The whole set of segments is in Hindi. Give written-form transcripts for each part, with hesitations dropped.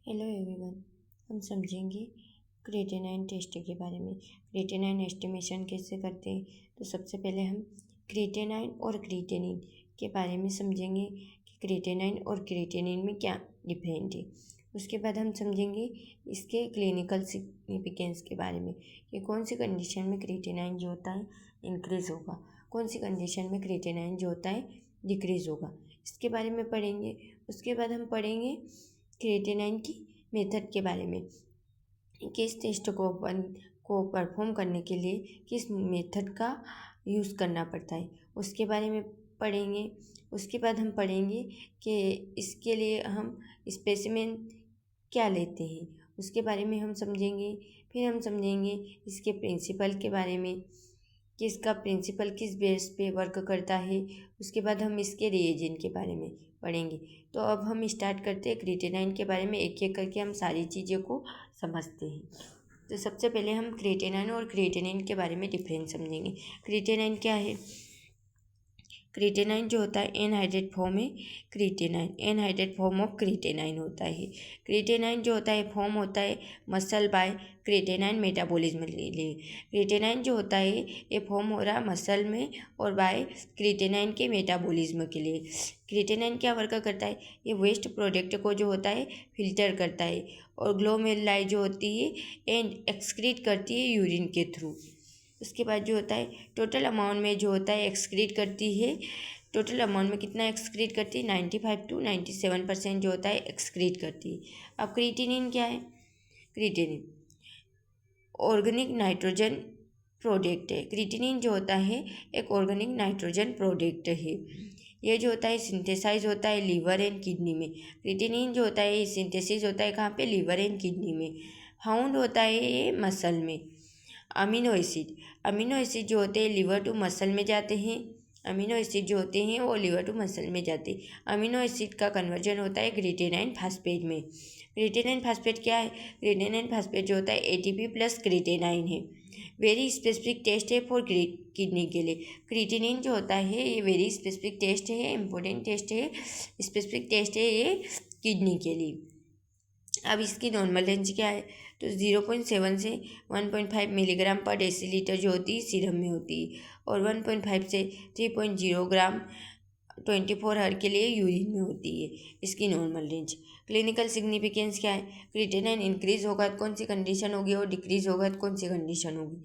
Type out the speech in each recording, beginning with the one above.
हेलो एवरीवन, हम समझेंगे क्रिएटिनाइन टेस्ट के बारे में। क्रिएटिनाइन एस्टिमेशन कैसे करते हैं, तो सबसे पहले हम क्रिएटिनाइन और क्रिएटिनिन के बारे में समझेंगे कि क्रिएटिनाइन और क्रिएटिनिन में क्या डिफरेंट है। उसके बाद हम समझेंगे इसके क्लिनिकल सिग्निफिकेंस के बारे में कि कौन सी कंडीशन में क्रिएटिनाइन जो होता है इंक्रीज़ होगा, कौन सी कंडीशन में क्रिएटिनाइन जो होता है डिक्रीज़ होगा, इसके बारे में पढ़ेंगे। उसके बाद हम पढ़ेंगे क्रिएटिनाइन की मेथड के बारे में, किस टेस्ट को परफॉर्म करने के लिए किस मेथड का यूज़ करना पड़ता है, उसके बारे में पढ़ेंगे। उसके बाद हम पढ़ेंगे कि इसके लिए हम स्पेसिमेन क्या लेते हैं, उसके बारे में हम समझेंगे। फिर हम समझेंगे इसके प्रिंसिपल के बारे में कि इसका प्रिंसिपल किस बेस पे वर्क करता है। उसके बाद हम इसके रिएजेंट के बारे में पढ़ेंगे। तो अब हम स्टार्ट करते हैं क्रिएटिनाइन के बारे में, एक एक करके हम सारी चीज़ों को समझते हैं। तो सबसे पहले हम क्रिएटिनाइन और क्रिएटिनिन के बारे में डिफरेंस समझेंगे। क्रिएटिनाइन क्या है? क्रिएटिनाइन जो होता है एनहाइड्रेट फॉर्म है creatinine, anhydride form of creatinine होता है। क्रिएटिनाइन जो होता है फॉर्म होता है मसल बाय क्रिएटिनाइन मेटाबॉलिज्म के लिए। क्रिएटिनाइन जो होता है ये फॉर्म हो रहा मसल में और बाय क्रिएटिनाइन के मेटाबॉलिज्म के लिए। क्रिएटिनाइन क्या वर्क करता है? ये वेस्ट प्रोडक्ट को जो होता है फिल्टर करता है और ग्लोमेरुलाई जो होती है एंड एक्सक्रीट करती है यूरिन के थ्रू। उसके बाद जो होता है टोटल अमाउंट में जो होता है एक्सक्रीट करती है, टोटल अमाउंट में कितना एक्सक्रीट करती है? 95 to 97% जो होता है एक्सक्रीट करती है। अब क्रिएटिनिन क्या है? क्रिएटिनिन ऑर्गेनिक नाइट्रोजन प्रोडक्ट है। क्रिएटिनिन जो होता है एक ऑर्गेनिक नाइट्रोजन प्रोडक्ट है। ये जो होता है सिंथेसाइज होता है लीवर एंड किडनी में। क्रिएटिनिन जो होता है सिंथेसिस होता है कहाँ पे? लीवर एंड किडनी में। फाउंड होता है ये मसल में। अमीनो एसिड जो होते हैं लिवर टू मसल में जाते हैं। अमीनो एसिड जो होते हैं वो लिवर टू मसल में जाते हैं। अमीनो एसिड का कन्वर्जन होता है क्रिएटिनाइन फास्फेट में। क्रिएटिनाइन फास्फेट क्या है? क्रिएटिनाइन फास्फेट जो होता है एटीपी प्लस क्रिएटिनाइन है। वेरी स्पेसिफिक टेस्ट है फॉर किडनी के लिए। क्रिएटिनिन जो होता है ये वेरी स्पेसिफिक टेस्ट है, इम्पोर्टेंट टेस्ट है, स्पेसिफिक टेस्ट है ये किडनी के लिए। अब इसकी नॉर्मल रेंज क्या है? तो 0.7 से 1.5 मिलीग्राम पर डेसीलीटर जो होती है सीरम में होती है और 1.5 से 3.0 ग्राम 24 आवर के लिए यूरिन में होती है इसकी नॉर्मल रेंज। क्लिनिकल सिग्निफिकेंस क्या है? क्रिएटिनाइन इंक्रीज होगा तो कौन सी कंडीशन होगी और डिक्रीज होगा तो कौन सी कंडीशन होगी?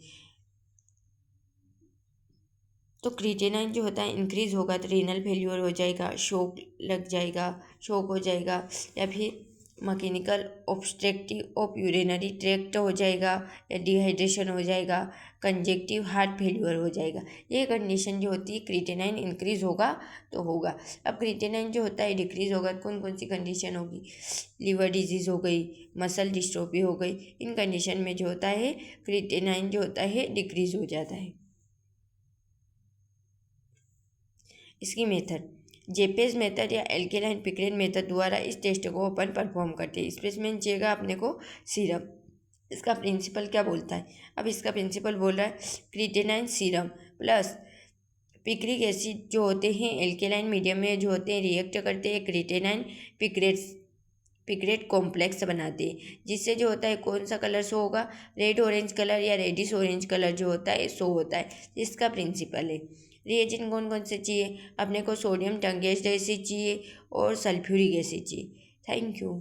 तो क्रिएटिनाइन जो होता है इंक्रीज होगा तो रीनल फेल्यूर हो जाएगा, शॉक लग जाएगा, शॉक हो जाएगा, या फिर mechanical obstructive of urinary tract हो जाएगा, या डिहाइड्रेशन हो जाएगा, कंजेक्टिव हार्ट फेल्यूर हो जाएगा। ये कंडीशन जो होती है क्रिएटिनाइन इंक्रीज होगा तो होगा। अब क्रिएटिनाइन जो होता है डिक्रीज होगा तो कौन कौन सी कंडीशन होगी? लीवर डिजीज़ हो गई, मसल डिस्ट्रोफी हो गई। इन कंडीशन में जो होता है क्रिएटिनाइन जो होता है डिक्रीज हो जाता है। इसकी मेथड जेपेज मेथड या एल्केलाइन पिक्रेन मेथड द्वारा इस टेस्ट को अपन परफॉर्म करते हैं। स्पेसिमेन चाहिएगा अपने को सीरम। इसका प्रिंसिपल क्या बोलता है? अब इसका प्रिंसिपल बोल रहा है creatinine serum plus picric acid जो होते हैं एल्केलाइन मीडियम में जो होते हैं रिएक्ट करते हैं क्रिएटिनाइन पिक्रेट कॉम्प्लेक्स बनाते हैं, जिससे जो होता है कौन सा कलर शो होगा? रेड ऑरेंज कलर या रेडिश ऑरेंज कलर जो होता है शो होता है। इसका प्रिंसिपल है। रिएजेंट कौन कौन से चाहिए? अपने को सोडियम टंगस्टेट एसिड चाहिए और सल्फ्यूरिक एसिड चाहिए। Thank you.